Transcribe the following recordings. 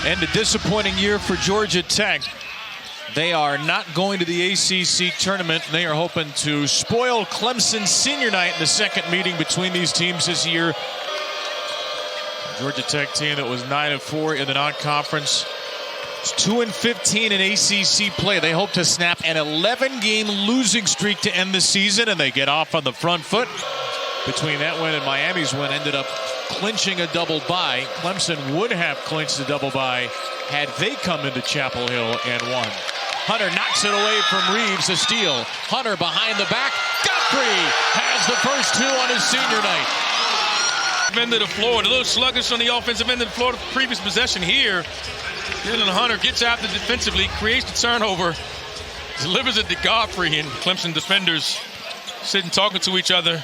And a disappointing year for Georgia Tech. They are not going to the ACC tournament. They are hoping to spoil Clemson senior night in the second meeting between these teams this year. Georgia Tech team that was 9-4 in the non-conference. It's 2-15 in ACC play. They hope to snap an 11-game losing streak to end the season, and they get off on the front foot. Between that win and Miami's win, ended up clinching a double bye. Clemson would have clinched a double bye had they come into Chapel Hill and won. Hunter knocks it away from Reeves, a steal. Hunter behind the back. Godfrey has the first two on his senior night. End of the floor, a little sluggish on the offensive end of the floor. The previous possession here. Dylan Hunter gets after defensively, creates the turnover, delivers it to Godfrey, and Clemson defenders sitting talking to each other.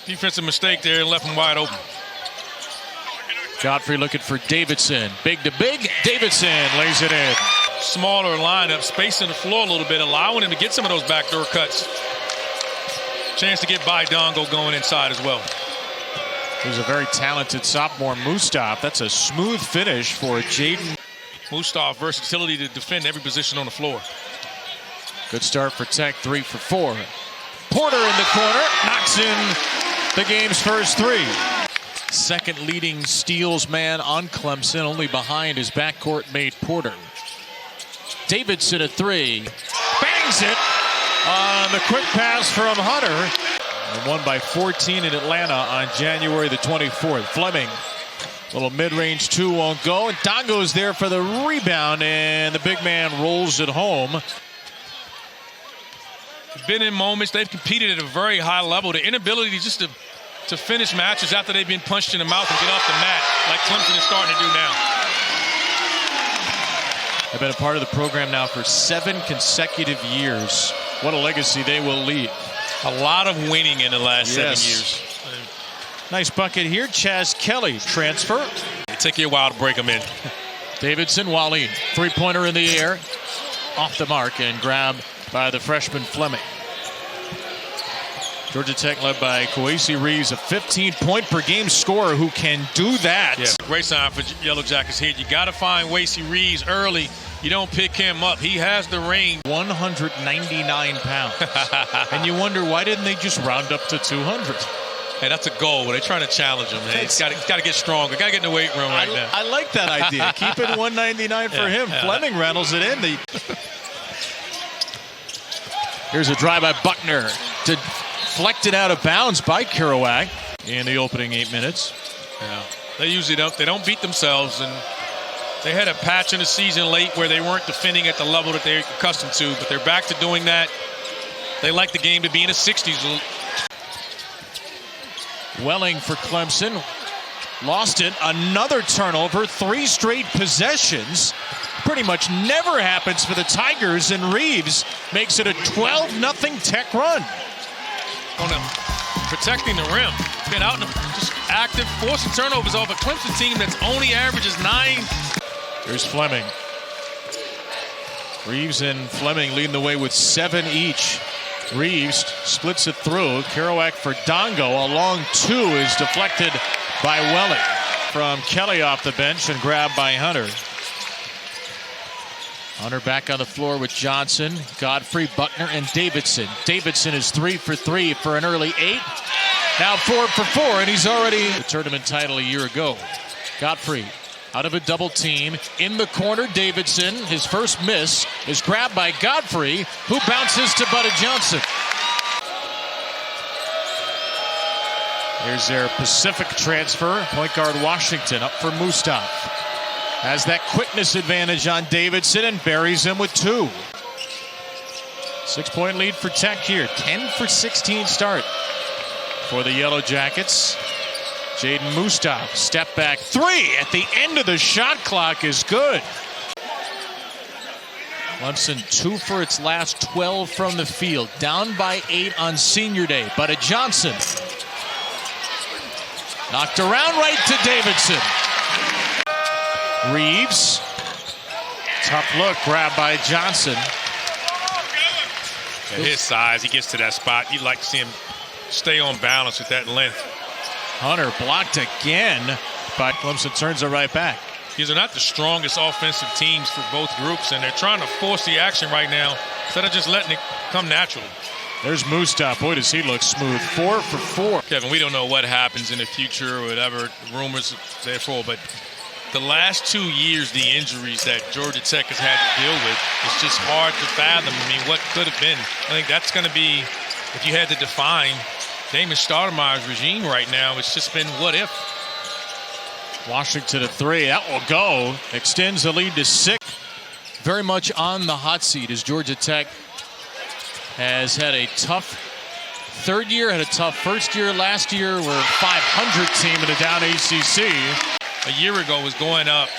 Defensive mistake there and left him wide open. Godfrey looking for Davidson. Big to big. Davidson lays it in. Smaller lineup, spacing the floor a little bit, allowing him to get some of those backdoor cuts. Chance to get by Dongo going inside as well. There's a very talented sophomore, Mustaf. That's a smooth finish for Jaeden. Mustaf, versatility to defend every position on the floor. Good start for Tech, 3 for 4. Porter in the corner, knocks in the game's first three. Second leading steals man on Clemson, only behind his backcourt mate Porter. Davidson a three, bangs it on the quick pass from Hunter. And won by 14 in Atlanta on January the 24th. Fleming, little mid-range two won't go, and Dongo's there for the rebound, and the big man rolls it home. Been in moments, they've competed at a very high level. The inability just to finish matches after they've been punched in the mouth and get off the mat, like Clemson is starting to do now. They've been a part of the program now for 7 consecutive years. What a legacy they will leave. A lot of winning in the last 7 years. Nice bucket here. Chaz Kelly transfer. It took you a while to break them in. Davidson, Wally, three-pointer in the air. Off the mark and grabbed by the freshman Fleming. Georgia Tech led by Kowacie Reeves, a 15-point-per-game scorer who can do that. Yeah, great sign for Yellow Jackets here. You got to find Kowacie Reeves early. You don't pick him up. He has the range. 199 pounds. And you wonder, why didn't they just round up to 200? Hey, that's a goal. They're trying to challenge him. Man. He's got to get stronger. Got to get in the weight room right now. I like that idea. Keep it 199 for him. Yeah. Fleming rattles it in. Here's a drive by Buckner. Deflected out of bounds by Kowacie in the opening 8 minutes. Yeah, they usually don't. They don't beat themselves, and they had a patch in the season late where they weren't defending at the level that they're accustomed to. But they're back to doing that. They like the game to be in the 60s. Welling for Clemson. Lost it. Another turnover. 3 straight possessions. Pretty much never happens for the Tigers, and Reeves makes it a 12-0 Tech run. On him, protecting the rim. Been out and just active, forcing turnovers off a Clemson team that's only averages 9. Here's Fleming. Reeves and Fleming leading the way with 7 each. Reeves splits it through. Kowacie for Dongo. A long 2 is deflected by Welling. From Kelly off the bench and grabbed by Hunter. Hunter back on the floor with Johnson, Godfrey, Buckner, and Davidson. Davidson is 3 for 3 for an early 8. Now 4 for 4, and he's already the tournament title a year ago. Godfrey out of a double team. In the corner, Davidson. His first miss is grabbed by Godfrey, who bounces to Buddy Johnson. Here's their Pacific transfer. Point guard Washington up for Mustaf. Has that quickness advantage on Davidson and buries him with 2. 6-point lead for Tech here. 10 for 16 start for the Yellow Jackets. Jaeden Mustaf, step back 3 at the end of the shot clock is good. Clemson 2 for its last 12 from the field. Down by 8 on senior day. Buddy Johnson. Knocked around right to Davidson. Reeves. Tough look, grabbed by Johnson. At his size, he gets to that spot. You'd like to see him stay on balance with that length. Hunter blocked again, but Clemson turns it right back. These are not the strongest offensive teams for both groups, and they're trying to force the action right now instead of just letting it come naturally. There's Mustaf. Boy, does he look smooth. 4 for 4. Kevin, we don't know what happens in the future or whatever rumors therefore, but the last 2 years, the injuries that Georgia Tech has had to deal with, it's just hard to fathom. I mean, what could have been? I think that's going to be, if you had to define Damon Stoudemire's regime right now, it's just been what if. Washington at 3. That will go. Extends the lead to 6. Very much on the hot seat as Georgia Tech has had a tough third year, had a tough first year. Last year, we're a 500 team in a down ACC. A year ago was going up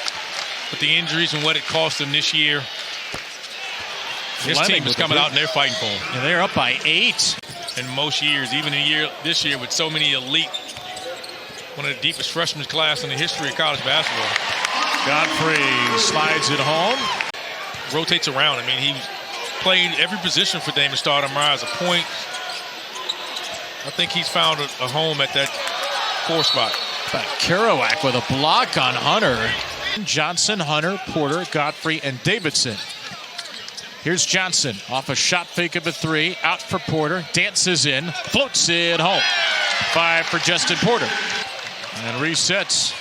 with the injuries and what it cost them this year. This team is coming out and they're fighting for them. Yeah, they're up by 8. In most years, even this year with so many elite, one of the deepest freshman class in the history of college basketball. Godfrey slides it home. Rotates around. I mean, he played every position for Damon Stoudemire as a point. I think he's found a home at that 4 spot. But Kowacie with a block on Hunter. Johnson, Hunter, Porter, Godfrey, and Davidson. Here's Johnson off a shot fake of a 3. Out for Porter. Dances in. Floats it home. 5 for Justin Porter. And resets.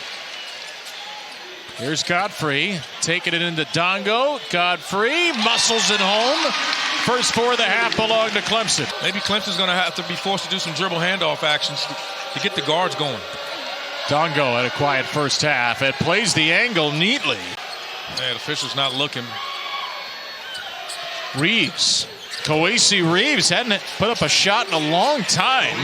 Here's Godfrey. Taking it into Dongo. Godfrey muscles it home. First 4 of the half belong to Clemson. Maybe Clemson's going to have to be forced to do some dribble handoff actions to get the guards going. Dongo had a quiet first half. It plays the angle neatly. Yeah, the official's not looking. Reeves. Kowacie Reeves hadn't put up a shot in a long time.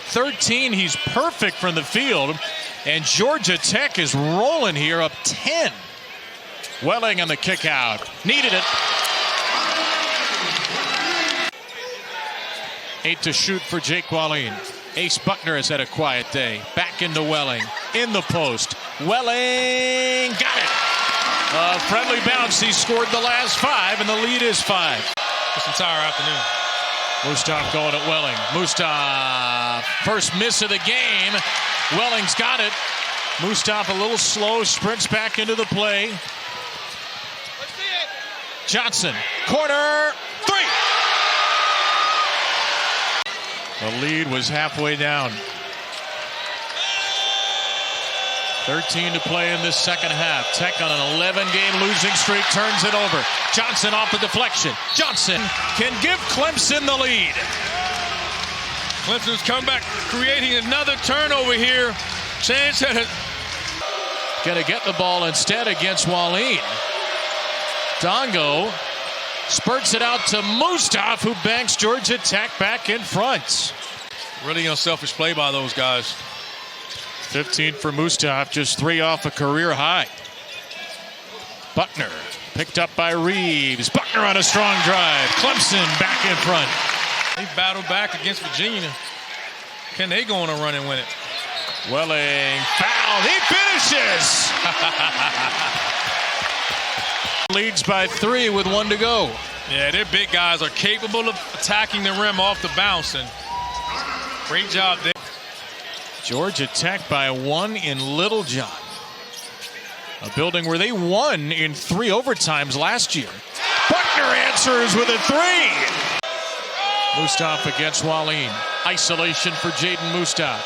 13, he's perfect from the field. And Georgia Tech is rolling here up 10. Welling on the kick out. Needed it. 8 to shoot for Jake Wallin. Ace Buckner has had a quiet day. Back into Welling. In the post. Welling got it. A friendly bounce. He scored the last 5, and the lead is 5. This entire afternoon. Mustaf going at Welling. Mustaf, first miss of the game. Welling's got it. Mustaf a little slow, sprints back into the play. Johnson, corner, 3. The lead was halfway down. 13 to play in this second half. Tech on an 11-game losing streak turns it over. Johnson off the deflection. Johnson can give Clemson the lead. Clemson's come back, creating another turnover here. Chance had it. Gonna get the ball instead against Wallin. Dongo spurts it out to Mustaf, who banks Georgia Tech back in front. Really unselfish play by those guys. 15 for Mustaf, just 3 off a career high. Buckner picked up by Reeves. Buckner on a strong drive. Clemson back in front. They battled back against Virginia. Can they go on a run and win it? Welling fouled. He finishes. Leads by 3 with 1 to go. Yeah, their big guys are capable of attacking the rim off the bounce, and great job there. Georgia Tech by 1 in Littlejohn. A building where they won in 3 overtimes last year. Buckner answers with a 3. Mustaf against Wallin. Isolation for Jaeden Mustaf.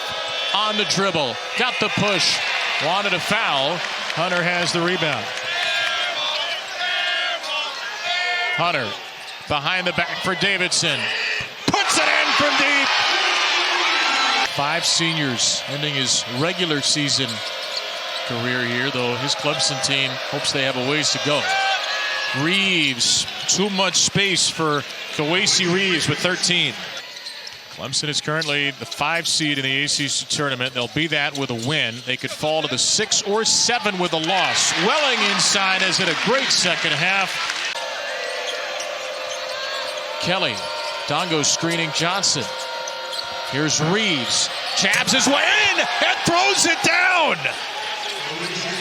On the dribble. Got the push. Wanted a foul. Hunter has the rebound. Hunter behind the back for Davidson. Puts it in from deep. 5 seniors ending his regular season career here, though his Clemson team hopes they have a ways to go. Reeves, too much space for Kowacie Reeves with 13. Clemson is currently the 5 seed in the ACC tournament. They'll be that with a win. They could fall to the 6 or 7 with a loss. Welling inside has had a great second half. Kelly, Dongo screening Johnson. Here's Reeves, jabs his way in and throws it down.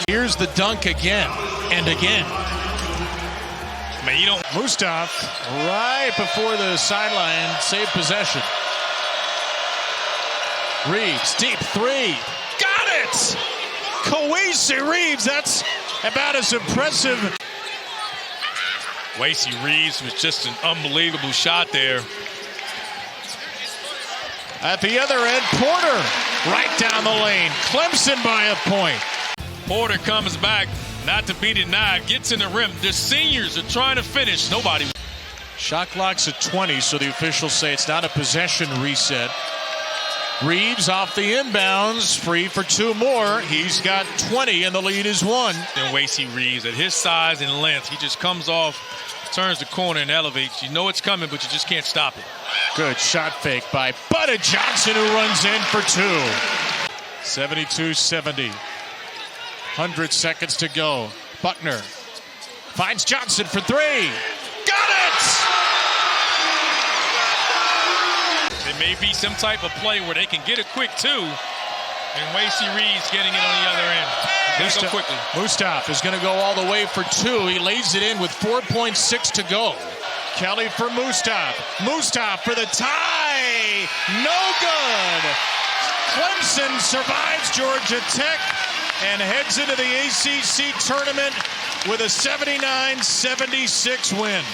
Here's the dunk again and again. Man, you don't. Mustaf right before the sideline, saved possession. Reeves, deep 3, got it. Kowacie Reeves, that's about as impressive. Kowacie Reeves was just an unbelievable shot there. At the other end, Porter right down the lane. Clemson by a point. Porter comes back, not to be denied, gets in the rim. The seniors are trying to finish. Nobody. Shot clock's at 20, so the officials say it's not a possession reset. Reeves off the inbounds, free for two more. He's got 20, and the lead is 1. And Kowacie Reeves, at his size and length, he just comes off, turns the corner and elevates. You know it's coming, but you just can't stop it. Good shot fake by Butta Johnson, who runs in for 2. 72-70. 100 seconds to go. Buckner finds Johnson for 3. Got it! There may be some type of play where they can get a quick 2. And Kowacie Reeves getting it on the other end. Let's go quickly. Mustaf is going to go all the way for 2. He lays it in with 4.6 to go. Kelly for Mustaf. Mustaf for the tie. No good. Clemson survives Georgia Tech and heads into the ACC tournament with a 79-76 win.